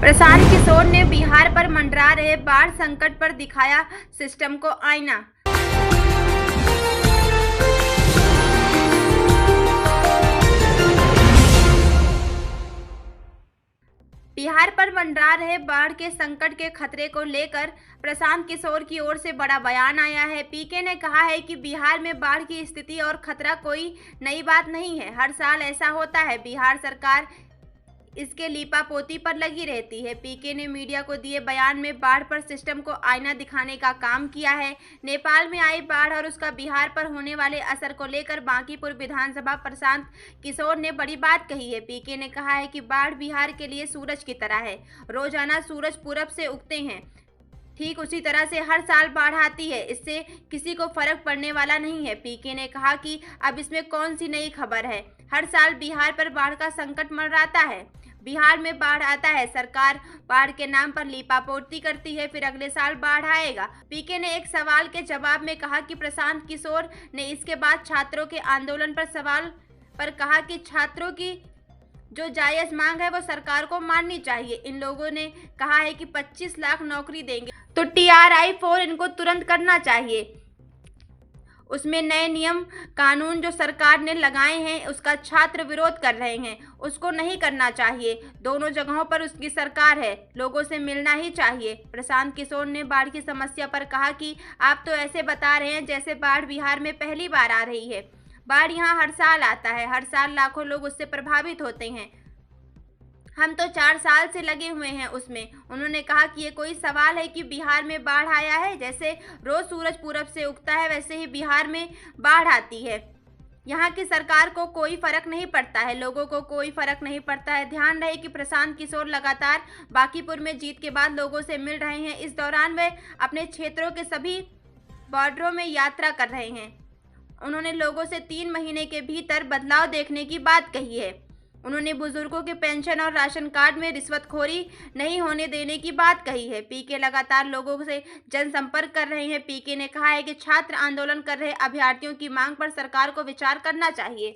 प्रशांत किशोर ने बिहार पर मंडरा रहे बाढ़ संकट पर दिखाया सिस्टम को आईना। बिहार पर मंडरा रहे बाढ़ के संकट के खतरे को लेकर प्रशांत किशोर की ओर से बड़ा बयान आया है। पीके ने कहा है कि बिहार में बाढ़ की स्थिति और खतरा कोई नई बात नहीं है, हर साल ऐसा होता है। बिहार सरकार इसके लीपापोती पर लगी रहती है। पीके ने मीडिया को दिए बयान में बाढ़ पर सिस्टम को आईना दिखाने का काम किया है। नेपाल में आई बाढ़ और उसका बिहार पर होने वाले असर को लेकर बांकीपुर विधानसभा प्रशांत किशोर ने बड़ी बात कही है। पीके ने कहा है कि बाढ़ बिहार के लिए सूरज की तरह है, रोजाना सूरज पूरब से उगते हैं, ठीक उसी तरह से हर साल बाढ़ आती है, इससे किसी को फर्क पड़ने वाला नहीं है। पीके ने कहा कि अब इसमें कौन सी नई खबर है, हर साल बिहार पर बाढ़ का संकट मंडराता है। बिहार में बाढ़ आता है, सरकार बाढ़ के नाम पर लीपापोती करती है, फिर अगले साल बाढ़ आएगा। पीके ने एक सवाल के जवाब में कहा कि प्रशांत किशोर ने इसके बाद छात्रों के आंदोलन पर सवाल पर कहा कि छात्रों की जो जायज मांग है वो सरकार को माननी चाहिए। इन लोगों ने कहा है कि 25 लाख नौकरी देंगे तो TRI-4 इनको तुरंत करना चाहिए। उसमें नए नियम कानून जो सरकार ने लगाए हैं उसका छात्र विरोध कर रहे हैं, उसको नहीं करना चाहिए। दोनों जगहों पर उसकी सरकार है, लोगों से मिलना ही चाहिए। प्रशांत किशोर ने बाढ़ की समस्या पर कहा कि आप तो ऐसे बता रहे हैं जैसे बाढ़ बिहार में पहली बार आ रही है। बाढ़ यहाँ हर साल आता है, हर साल लाखों लोग उससे प्रभावित होते हैं, हम तो 4 साल से लगे हुए हैं उसमें। उन्होंने कहा कि ये कोई सवाल है कि बिहार में बाढ़ आया है, जैसे रोज सूरज पूरब से उगता है वैसे ही बिहार में बाढ़ आती है। यहाँ की सरकार को कोई फर्क नहीं पड़ता है, लोगों को कोई फर्क नहीं पड़ता है। ध्यान रहे कि प्रशांत किशोर लगातार बांकीपुर में जीत के बाद लोगों से मिल रहे हैं। इस दौरान वे अपने क्षेत्रों के सभी बॉर्डरों में यात्रा कर रहे हैं। उन्होंने लोगों से 3 महीने के भीतर बदलाव देखने की बात कही है। उन्होंने बुजुर्गों के पेंशन और राशन कार्ड में रिश्वतखोरी नहीं होने देने की बात कही है। पीके लगातार लोगों से जनसंपर्क कर रहे हैं। पीके ने कहा है कि छात्र आंदोलन कर रहे अभ्यर्थियों की मांग पर सरकार को विचार करना चाहिए।